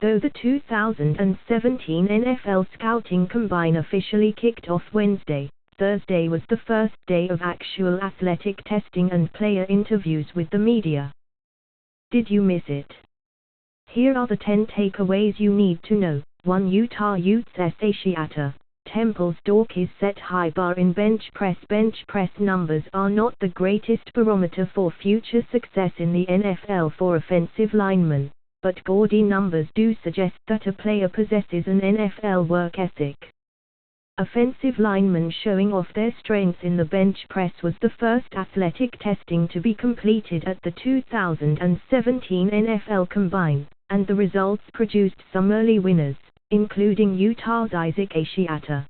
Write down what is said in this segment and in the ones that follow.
Though the 2017 NFL Scouting Combine officially kicked off Wednesday, Thursday was the first day of actual athletic testing and player interviews with the media. Did you miss it? Here are the 10 takeaways you need to know. 1. Utah Utes Asiata. Temple's Dorkies set high bar in bench press. Bench press numbers are not the greatest barometer for future success in the NFL for offensive linemen, but gaudy numbers do suggest that a player possesses an NFL work ethic. Offensive linemen showing off their strengths in the bench press was the first athletic testing to be completed at the 2017 NFL Combine, and the results produced some early winners, including Utah's Isaac Asiata.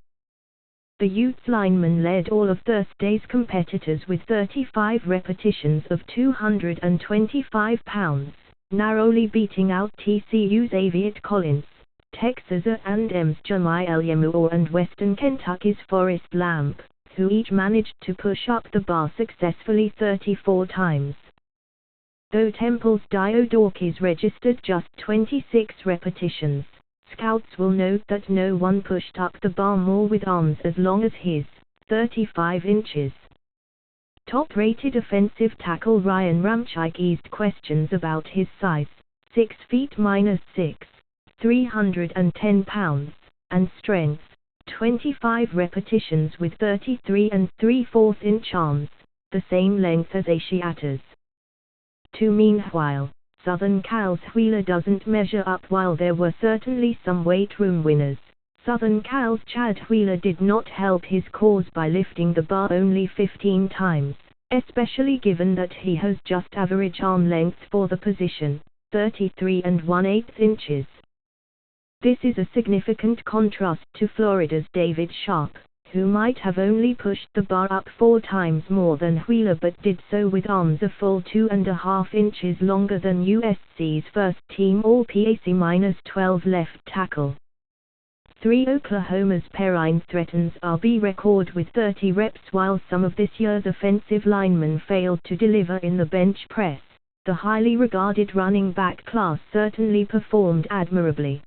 The Utes lineman led all of Thursday's competitors with 35 repetitions of 225 pounds, narrowly beating out TCU's Aviat Collins, Texas A&M's Jamiel Yemuor and Western Kentucky's Forrest Lamp, who each managed to push up the bar successfully 34 times. Though Temple's Dio Dorkies registered just 26 repetitions, scouts will note that no one pushed up the bar more with arms as long as his, 35 inches. Top-rated offensive tackle Ryan Ramczyk eased questions about his size, 6 feet -6, 310 pounds, and strength, 25 repetitions with 33 3/4 inch arms, the same length as Asiata's. 2. Meanwhile, Southern Cal's Wheeler doesn't measure up. While there were certainly some weight room winners, Southern Cal's Chad Wheeler did not help his cause by lifting the bar only 15 times, especially given that he has just average arm length for the position, 33 1/8 inches. This is a significant contrast to Florida's David Sharp, who might have only pushed the bar up 4 times more than Wheeler but did so with arms a full 2.5 inches longer than USC's first-team All-PAC-12 left tackle. 3. Oklahoma's Perrine threatens RB record with 30 reps. While some of this year's offensive linemen failed to deliver in the bench press, the highly regarded running back class certainly performed admirably.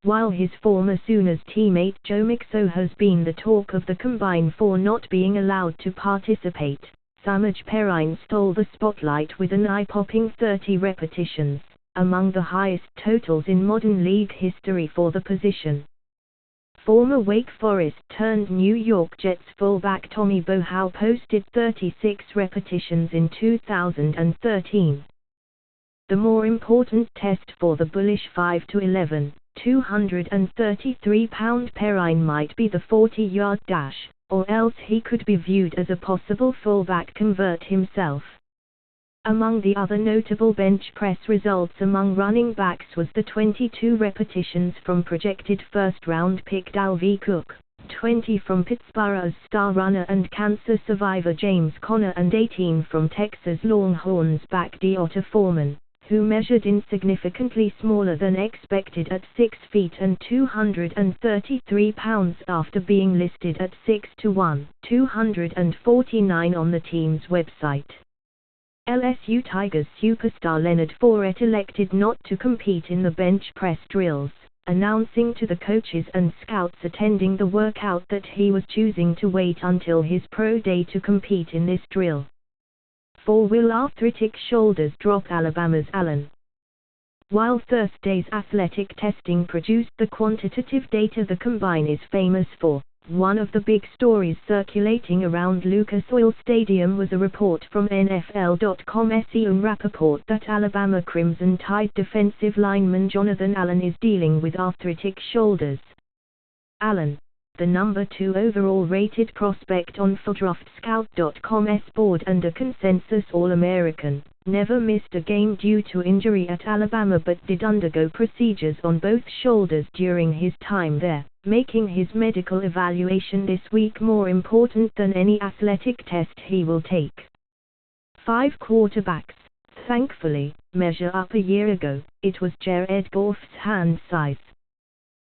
While his former Sooners teammate Joe Mixon has been the talk of the Combine for not being allowed to participate, Samaje Perine stole the spotlight with an eye-popping 30 repetitions, among the highest totals in modern league history for the position. Former Wake Forest turned New York Jets fullback Tommy Bohow posted 36 repetitions in 2013. The more important test for the bullish 5'11", 233-pound Perine might be the 40-yard dash, or else he could be viewed as a possible fullback convert himself. Among the other notable bench press results among running backs was the 22 repetitions from projected first-round pick Dalvin Cook, 20 from Pittsburgh's star runner and cancer survivor James Conner, and 18 from Texas Longhorns back D'Onta Foreman, who measured insignificantly smaller than expected at 6 feet and 233 pounds after being listed at 6'1", 249 on the team's website. LSU Tigers superstar Leonard Fournette elected not to compete in the bench press drills, announcing to the coaches and scouts attending the workout that he was choosing to wait until his pro day to compete in this drill. 4. Will arthritic shoulders drop Alabama's Allen? While Thursday's athletic testing produced the quantitative data the Combine is famous for, one of the big stories circulating around Lucas Oil Stadium was a report from NFL.com's Ian Rappaport that Alabama Crimson Tide defensive lineman Jonathan Allen is dealing with arthritic shoulders. Allen, the number 2 overall rated prospect on FullDraftScout.com's board and a consensus All-American, never missed a game due to injury at Alabama but did undergo procedures on both shoulders during his time there, making his medical evaluation this week more important than any athletic test he will take. 5. Quarterbacks, thankfully, measure up. A year ago, it was Jared Goff's hand size.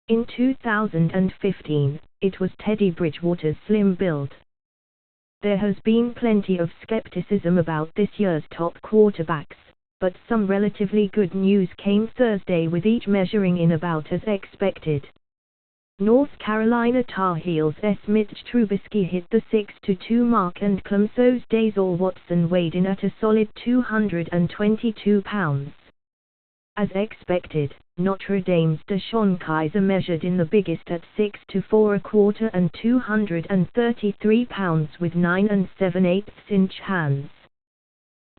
In 2015, it was Teddy Bridgewater's slim build. There has been plenty of skepticism about this year's top quarterbacks, but some relatively good news came Thursday with each measuring in about as expected. North Carolina Tar Heels' Mitch Trubisky hit the 6-2 mark and Clemson's Deshaun Watson weighed in at a solid 222 pounds. As expected, Notre Dame's DeShone Kizer measured in the biggest at 6'4" and 233 pounds with 9 7/8 inch hands.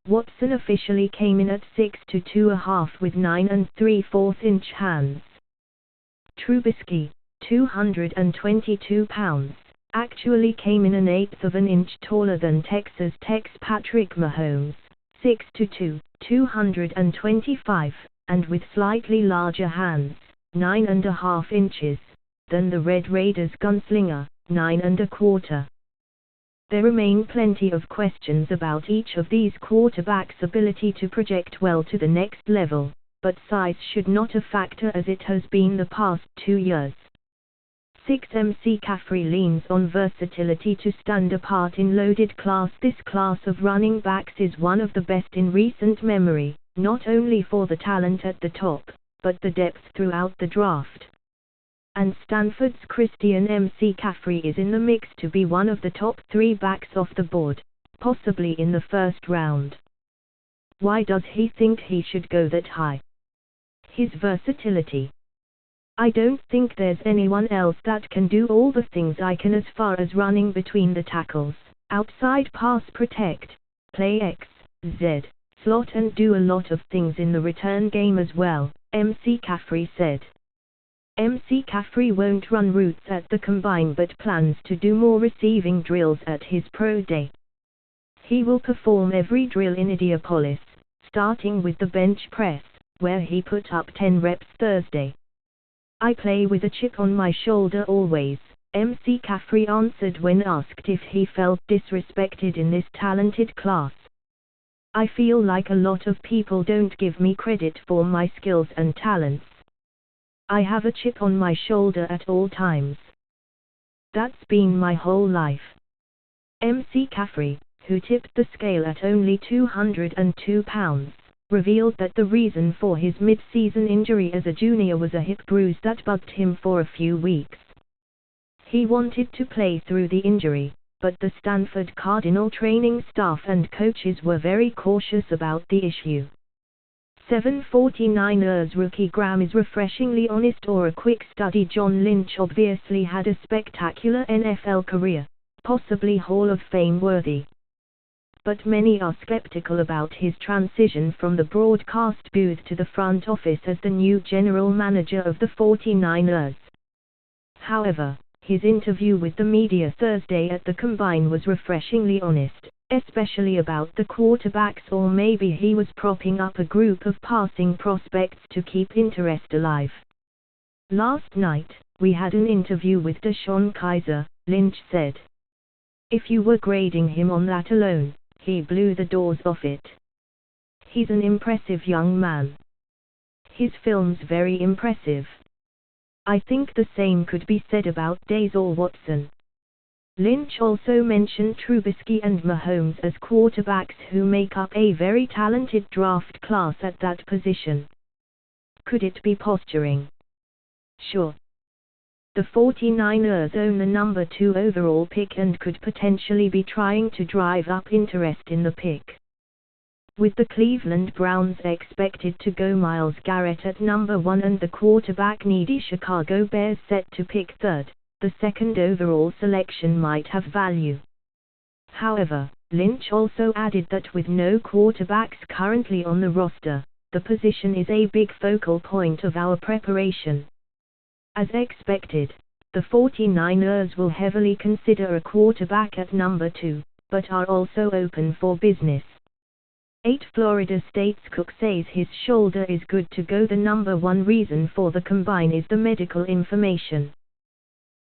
Watson officially came in at 6'2½ with 9 3/4 inch hands. Trubisky, 222 pounds, actually came in an eighth of an inch taller than Texas Tech's Patrick Mahomes, 6'2", 225, and with slightly larger hands, 9½ inches, than the Red Raiders gunslinger, 9¼ There remain plenty of questions about each of these quarterbacks' ability to project well to the next level, but size should not a factor as it has been the past 2 years. 6 McCaffrey leans on versatility to stand apart in loaded class. This class of running backs is one of the best in recent memory, not only for the talent at the top, but the depth throughout the draft. And Stanford's Christian McCaffrey is in the mix to be one of the top 3 backs off the board, possibly in the first round. Why does he think he should go that high? His versatility. I don't think there's anyone else that can do all the things I can as far as running between the tackles, outside pass protect, play X, Z, slot and do a lot of things in the return game as well, McCaffrey said. McCaffrey won't run routes at the combine but plans to do more receiving drills at his pro day. He will perform every drill in Indianapolis, starting with the bench press, where he put up 10 reps Thursday. I play with a chip on my shoulder always, McCaffrey answered when asked if he felt disrespected in this talented class. I feel like a lot of people don't give me credit for my skills and talents. I have a chip on my shoulder at all times. That's been my whole life. McCaffrey, who tipped the scale at only 202 pounds, revealed that the reason for his mid-season injury as a junior was a hip bruise that bugged him for a few weeks. He wanted to play through the injury, but the Stanford Cardinal training staff and coaches were very cautious about the issue. 749ers rookie Graham is refreshingly honest or a quick study. John Lynch obviously had a spectacular NFL career, possibly Hall of Fame worthy. But many are skeptical about his transition from the broadcast booth to the front office as the new general manager of the 49ers. However, his interview with the media Thursday at the Combine was refreshingly honest, especially about the quarterbacks, or maybe he was propping up a group of passing prospects to keep interest alive. Last night, we had an interview with DeShone Kizer, Lynch said. If you were grading him on that alone, he blew the doors off it. He's an impressive young man. His film's very impressive. I think the same could be said about Deshaun Watson. Lynch also mentioned Trubisky and Mahomes as quarterbacks who make up a very talented draft class at that position. Could it be posturing? Sure. The 49ers own the number 2 overall pick and could potentially be trying to drive up interest in the pick. With the Cleveland Browns expected to go Myles Garrett at number 1 and the quarterback-needy Chicago Bears set to pick 3rd, the 2nd overall selection might have value. However, Lynch also added that with no quarterbacks currently on the roster, the position is a big focal point of our preparation. As expected, the 49ers will heavily consider a quarterback at number 2, but are also open for business. 8 Florida State's Cook says his shoulder is good to go. The number 1 reason for the combine is the medical information.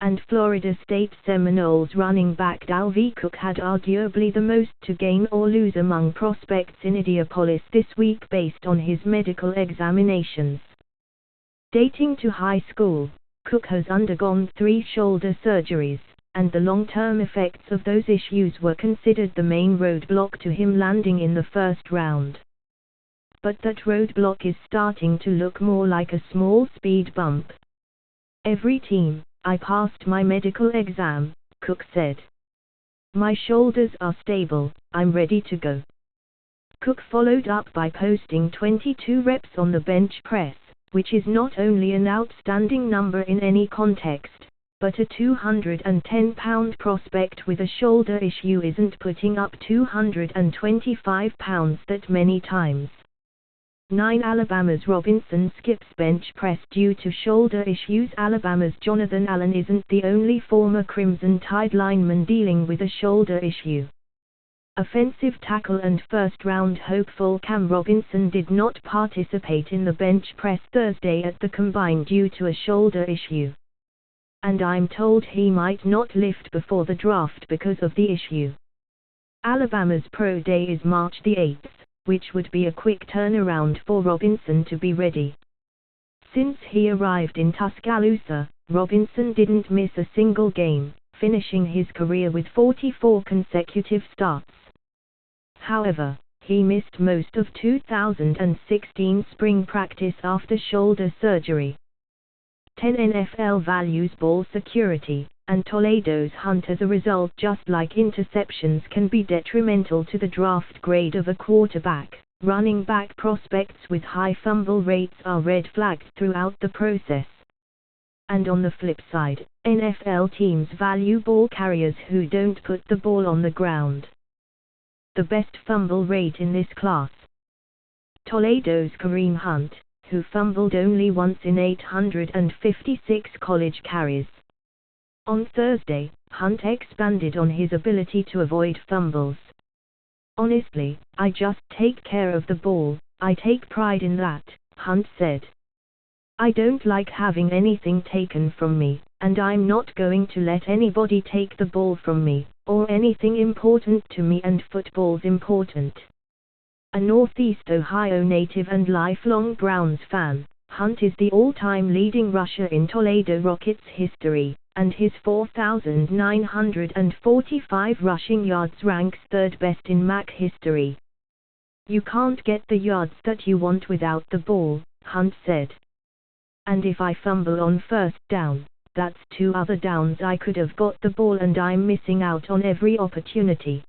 And Florida State Seminoles running back Dalvin Cook had arguably the most to gain or lose among prospects in Indianapolis this week based on his medical examinations. Dating to high school, Cook has undergone 3 shoulder surgeries, and the long-term effects of those issues were considered the main roadblock to him landing in the first round. but that roadblock is starting to look more like a small speed bump. Every team, I passed my medical exam, Cook said. My shoulders are stable, I'm ready to go. Cook followed up by posting 22 reps on the bench press, which is not only an outstanding number in any context, but a 210-pound prospect with a shoulder issue isn't putting up 225 pounds that many times. 9 Alabama's Robinson skips bench press due to shoulder issues. Alabama's Jonathan Allen isn't the only former Crimson Tide lineman dealing with a shoulder issue. Offensive tackle and first-round hopeful Cam Robinson did not participate in the bench press Thursday at the Combine due to a shoulder issue. And I'm told he might not lift before the draft because of the issue. Alabama's Pro Day is March the 8th, which would be a quick turnaround for Robinson to be ready. Since he arrived in Tuscaloosa, Robinson didn't miss a single game, finishing his career with 44 consecutive starts. However, he missed most of 2016 spring practice after shoulder surgery. 10 NFL values ball security, and Toledo's hunt as a result. Just like interceptions can be detrimental to the draft grade of a quarterback, running back prospects with high fumble rates are red flagged throughout the process. And on the flip side, NFL teams value ball carriers who don't put the ball on the ground. The best fumble rate in this class. Toledo's Kareem Hunt, who fumbled only once in 856 college carries. On Thursday, Hunt expanded on his ability to avoid fumbles. Honestly, I just take care of the ball, I take pride in that, Hunt said. I don't like having anything taken from me, and I'm not going to let anybody take the ball from me, or anything important to me, and football's important. A Northeast Ohio native and lifelong Browns fan, Hunt is the all-time leading rusher in Toledo Rockets history, and his 4,945 rushing yards ranks third best in MAC history. You can't get the yards that you want without the ball, Hunt said. And if I fumble on first down, that's 2 other downs I could have got the ball, and I'm missing out on every opportunity.